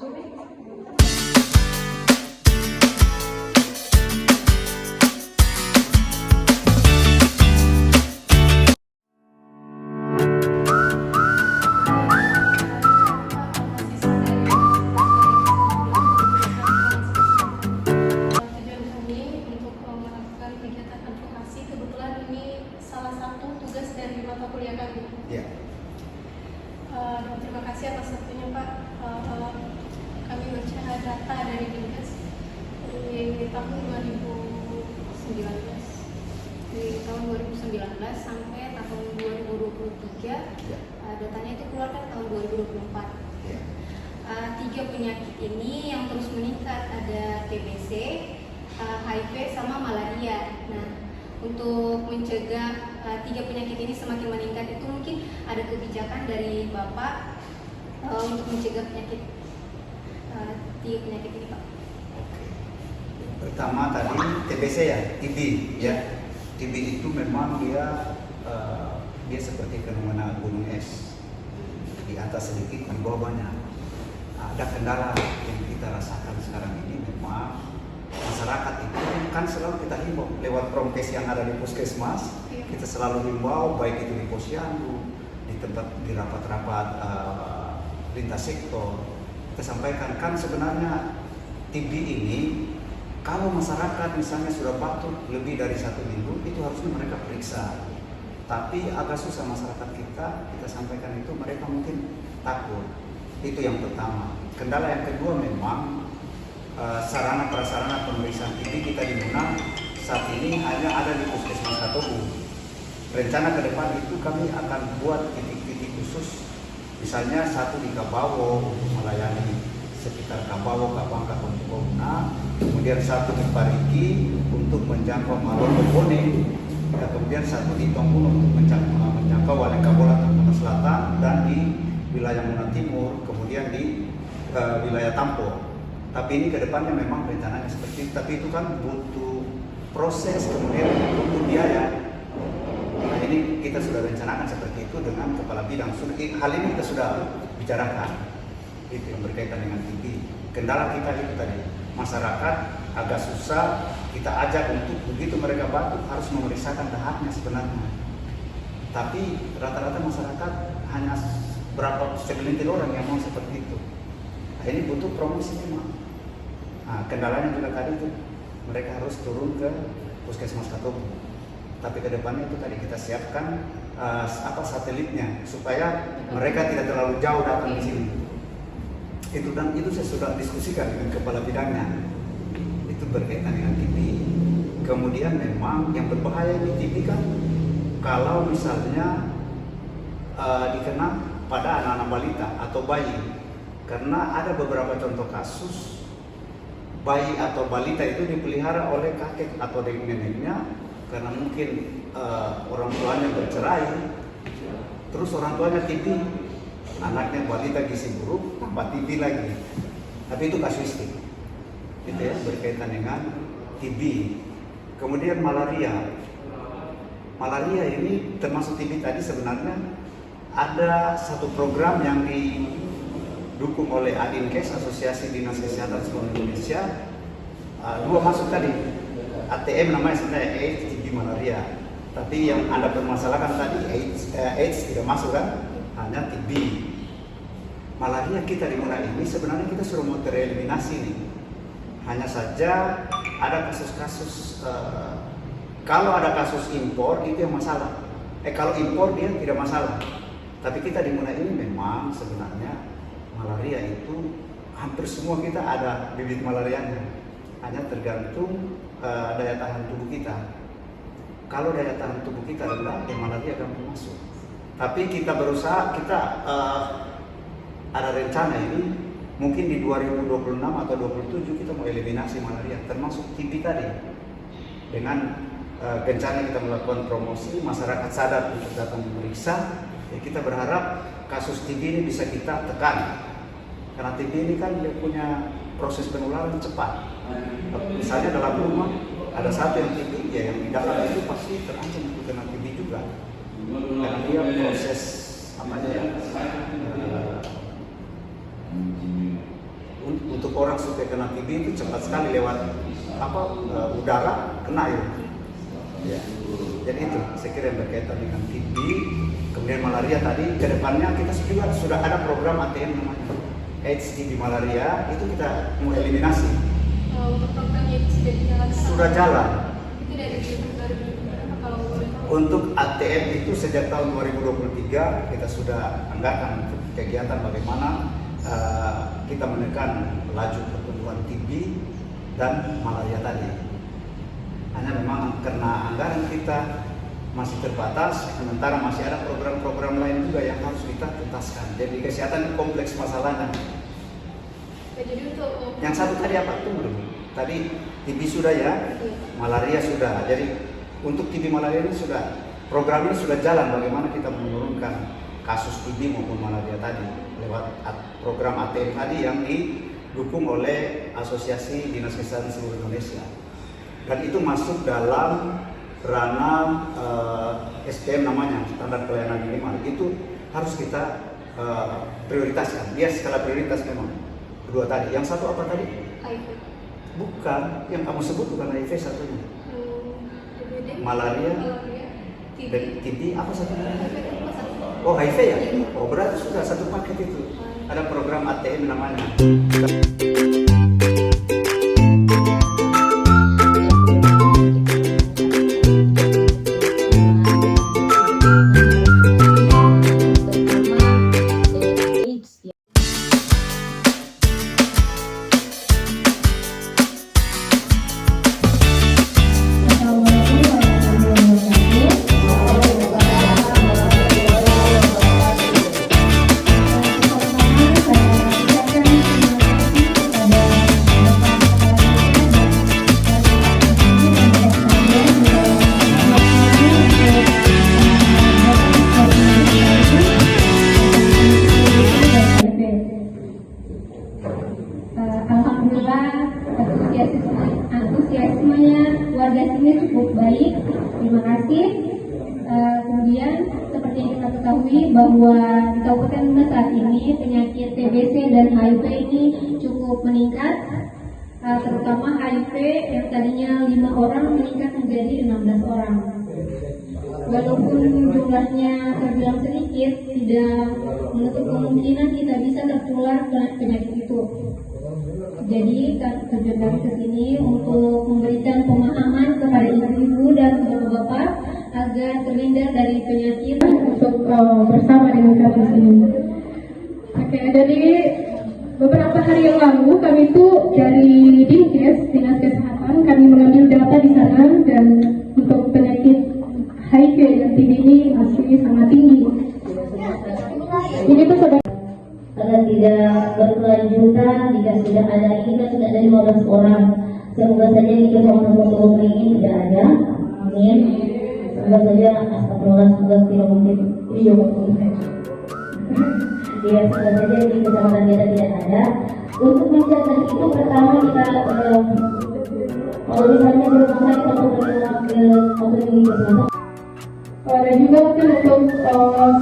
salah satu tugas dari mata kuliah kami. Ya. Terima kasih atas waktunya Pak. Kami baca data dari Dinkes di tahun 2019, sampai tahun 2023. Ya. Datanya itu keluar kan tahun 2024. Ya. 3 penyakit ini yang terus meningkat, ada TBC, HIV sama malaria. Nah, untuk mencegah 3 penyakit ini semakin meningkat itu mungkin ada kebijakan dari Bapak untuk mencegah penyakit 3 penyakit ini, Pak. Oke. Pertama tadi TBC ya, TB ya. TB itu memang dia seperti fenomena gunung es, di atas sedikit, di bawah banyak. Ada kendala yang kita rasakan sekarang ini memang masyarakat itu kan selalu kita himbau lewat promkes yang ada di puskesmas. Kita selalu himbau baik itu di posyandu, di rapat-rapat lintas sektor. Kita sampaikan kan sebenarnya TB ini kalau masyarakat misalnya sudah batuk lebih dari 1 minggu itu harusnya mereka periksa. Tapi agak susah masyarakat kita sampaikan itu, mereka mungkin takut. Itu yang pertama. Kendala yang kedua memang sarana prasarana pemeriksaan TB kita di Muna saat ini hanya ada di Puskesmas Katobu. Rencana ke depan itu kami akan buat titik-titik khusus, misalnya 1 di Kabawo untuk melayani sekitar Kabawo, Kabangka, Muna, kemudian 1 di Parigi untuk menjangkau Malondo, Bone, kemudian 1 di Tongkuno untuk menjangkau Walengkabola, Tongkuno Selatan, dan di wilayah Muna Timur, kemudian di wilayah Tampo. Tapi ini kedepannya memang rencananya seperti itu, tapi itu kan butuh proses, kemudian butuh biaya. Nah ini kita sudah rencanakan seperti itu dengan kepala bidang. Hal ini kita sudah bicarakan, itu yang berkaitan dengan TB. Kendala kita itu tadi, masyarakat agak susah kita ajak untuk begitu mereka batuk harus memeriksakan dahaknya sebenarnya. Tapi rata-rata masyarakat hanya berapa segelintir orang yang mau seperti itu. Nah, ini butuh promosi memang. Nah, kendalanya juga tadi itu mereka harus turun ke Puskesmas Katobu. Tapi kedepannya itu tadi kita siapkan satelitnya supaya mereka tidak terlalu jauh datang di sini. Itu saya sudah diskusikan dengan kepala bidangnya. Itu berkaitan dengan TB. Kemudian memang yang berbahaya di TB kan kalau misalnya dikenal pada anak-anak balita atau bayi. Karena ada beberapa contoh kasus bayi atau balita itu dipelihara oleh kakek atau neneknya karena mungkin orang tuanya bercerai, terus orang tuanya TB, anaknya balita gizi buruk, tambah TB lagi. Tapi itu kasuistik, gitu ya, berkaitan dengan TB. Kemudian malaria. Malaria ini termasuk TB tadi sebenarnya ada satu program yang didukung oleh Adinkes, Asosiasi Dinas Kesehatan Seluruh Indonesia. 2 masuk tadi, ATM namanya sebenarnya AIDS, TB, malaria. Tapi yang Anda permasalahkan tadi AIDS tidak masuk kan, hanya TB. Malaria kita di Muna ini sebenarnya kita sudah mau tereliminasi nih. Hanya saja ada kasus-kasus, kalau ada kasus impor itu yang masalah. Kalau impor dia tidak masalah. Tapi kita di Muna ini memang sebenarnya malaria itu hampir semua kita ada bibit malarianya, hanya tergantung daya tahan tubuh kita. Kalau daya tahan tubuh kita rendah, ya malaria gampang masuk. Tapi kita berusaha, kita ada rencana ini mungkin di 2026 atau 2027 kita mau eliminasi malaria, termasuk TB tadi. Dengan rencana kita melakukan promosi, masyarakat sadar untuk datang memeriksa. Ya, kita berharap kasus TB ini bisa kita tekan. Karena TB ini kan dia punya proses penularan cepat. Misalnya dalam rumah ada satu yang TB, ya yang di dalam itu pasti terancam untuk kena TB juga. Karena dia proses sampai kena TB itu cepat sekali lewat udara kena ya. Ya. Jadi itu saya kira yang berkaitan dengan TB, kemudian malaria tadi. Kedepannya kita juga sudah ada program ATM namanya AIDS TB malaria, itu kita mau eliminasi. Untuk programnya itu sudah dijalankan? Sudah jalan. Itu dari 2000 kalau boleh tahu? Untuk ATM itu sejak tahun 2023 kita sudah anggarkan kegiatan bagaimana kita menekan laju pertumbuhan TB dan malaria tadi. Hanya memang karena anggaran kita masih terbatas, sementara masih ada program-program lain juga yang harus kita tuntaskan. Jadi kesehatan kompleks masalahnya. Jadi untuk yang satu tadi apa? Tunggu dulu. Tadi TB sudah ya, malaria sudah. Jadi untuk TB malaria ini sudah, program ini sudah jalan bagaimana kita menurunkan kasus TB maupun malaria tadi lewat program ATM tadi yang didukung oleh Asosiasi Dinas Kesehatan Seluruh Indonesia. Dan itu masuk dalam ranah SPM namanya, standar pelayanan minimal. Itu harus kita prioritaskan. Dia skala prioritas memang. Kedua tadi. Yang satu apa tadi? HIV. Bukan, yang kamu sebut bukan HIV satunya. Malaria. Dan TB apa satunya? Oh, HIV ya? Oh, berarti sudah satu paket itu. Ada program ATM namanya. Antusiasmenya warga sini cukup baik, terima kasih. Kemudian seperti yang kita ketahui bahwa di Kabupaten Lebak saat ini penyakit TBC dan HIV ini cukup meningkat, terutama HIV yang tadinya 5 orang meningkat menjadi 16 orang. Walaupun jumlahnya terbilang sedikit, tidak menutup kemungkinan kita bisa tertular penyakit itu. Jadi tujuan kami kesini untuk memberikan pemahaman kepada ibu-ibu dan bapak-bapak agar terhindar dari penyakit untuk bersama dengan kami sini. Oke, jadi beberapa hari yang lalu kami itu dari Dinkes Dinas Kesehatan kami mengambil data di sana dan untuk penyakit HIV dan TB ini masih sangat tinggi. Ini tuh agar tidak berkelanjutan jika sudah ada ini sudah ada 15 orang. Semoga saja jika sama-sama ini tidak ada. Amin. Semoga saja astagfirullah semoga tidak mungkin. Iya. Ya, semoga saja di kecamatan kita tidak ada. Untuk mencegah itu pertama kita kalau misalnya belum kita mengulang ke kesehatan. Dan juga mungkin untuk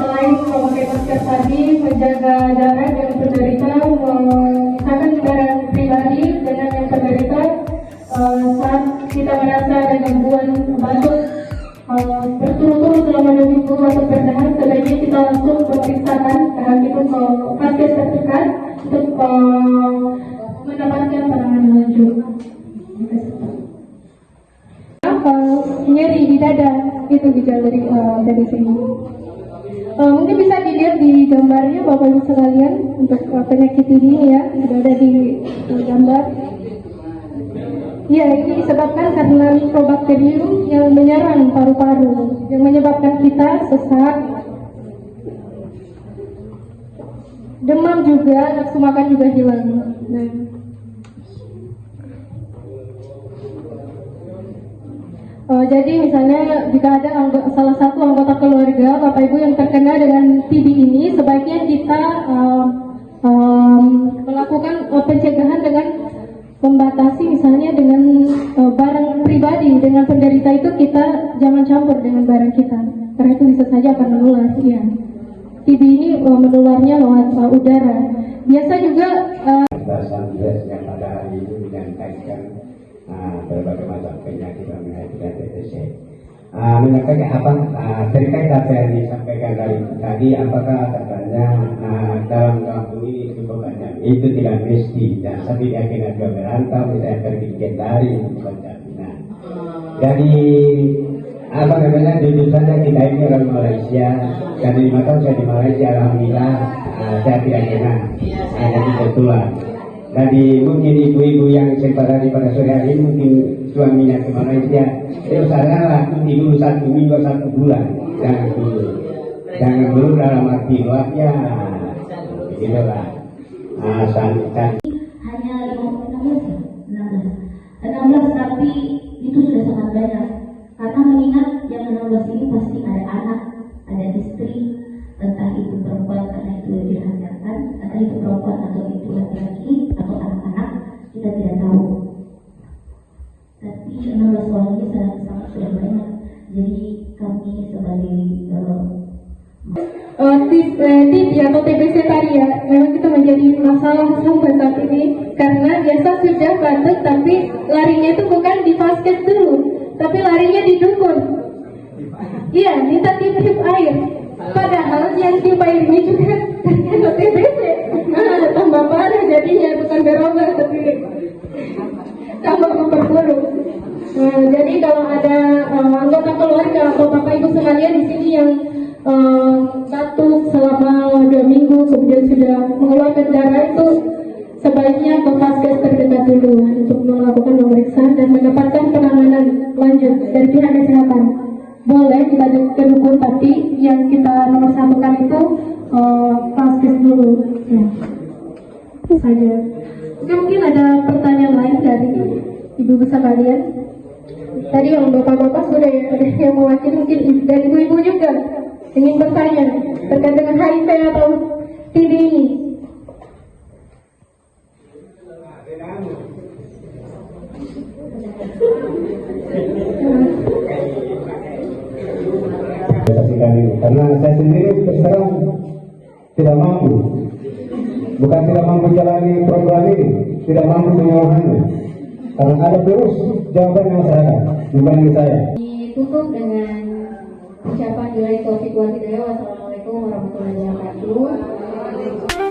selain memakai masker tadi, menjaga jarak dengan penderita, misalkan kendaraan pribadi dengan yang penderita, saat kita merasa ada gangguan batuk berturut-turut selama 2 minggu atau berdahak, sebaiknya kita langsung memeriksakan itu ke vaskes terdekat untuk mendapatkan penanganan lanjut. Nyeri di dada itu gejala dari sini. Mungkin bisa dilihat di gambarnya Bapak Ibu sekalian untuk penyakit ini ya, sudah ada di gambar. Ya, ini disebabkan karena mikrobakterium yang menyerang paru-paru, yang menyebabkan kita sesak, demam juga, nafsu makan juga hilang. Nah, jadi misalnya jika ada salah satu anggota keluarga Bapak Ibu yang terkena dengan TB ini, sebaiknya kita melakukan pencegahan dengan membatasi misalnya dengan barang pribadi dengan penderita itu kita jangan campur dengan barang kita, karena itu bisa saja akan menular. Ya, TB ini menularnya lewat udara. Biasa juga Bahasan yang pada hari ini menyampaikan berbagai macam penyakit yang mengakibatkan TBC. Menyampaikan apa terkait apa yang disampaikan dari tadi, apakah katanya dalam kampung ini cukup banyak, itu tidak mesti, dan sampai akhirnya juga berantau misalnya pergi ke dari penjaminan. Jadi apa namanya, jujur saja kita ini orang Malaysia, dan 5 tahun saya di Malaysia, alhamdulillah saya tidak kena jadi tertular. Jadi mungkin ibu-ibu yang sempat hari pada sore hari mungkin suaminya ke Malaysia, usahakanlah ikuti dulu 1 minggu 1 bulan, jangan dulu dalam arti luarnya, begitulah. Hanya 16 tapi itu sudah sangat banyak, karena mengingat yang 16 ini pasti ada anak, ada istri, entah itu perempuan karena itu dihasilkan, entah itu perempuan atau itu laki-laki atau anak-anak, kita tidak tahu. Tapi 16 orang ini sangat sudah banyak. Jadi kami sebagai TB atau TBC tadi ya, memang kita menjadi masalah sampai saat ini karena biasa sudah batuk tapi larinya itu bukan di basket dulu, tapi larinya di dukun. Iya, minta tiup air. Padahal yang tiup air ini juga terkena TBC. Tambah parah jadinya, bukan berobat tapi tambah memperburuk. Jadi kalau ada anggota keluarga atau bapak ibu sekalian di sini yang batuk selama 2 minggu kemudian sudah mengeluarkan darah, itu sebaiknya ke vaskes terdekat dulu untuk melakukan pemeriksaan dan mendapatkan penanganan lanjut dari pihak kesehatan. Boleh dilanjut ke dukun, tapi yang kita nomor satukan itu vaskes dulu. Ya, itu saja. Mungkin ada pertanyaan lain dari ibu sekalian. Tadi yang bapak-bapak sudah ya, ada yang mewakili, mungkin dari ibu-ibu juga ingin bertanya terkait dengan HIV atau TB ini. Karena saya sendiri terus terang tidak mampu, bukan tidak mampu jalani program ini, tidak mampu menyewahannya, karena ada terus jawaban masyarakat dibanding saya. Ditutup dengan ucapan dari Taufik wal Hidayah. Wassalamualaikum warahmatullahi wabarakatuh.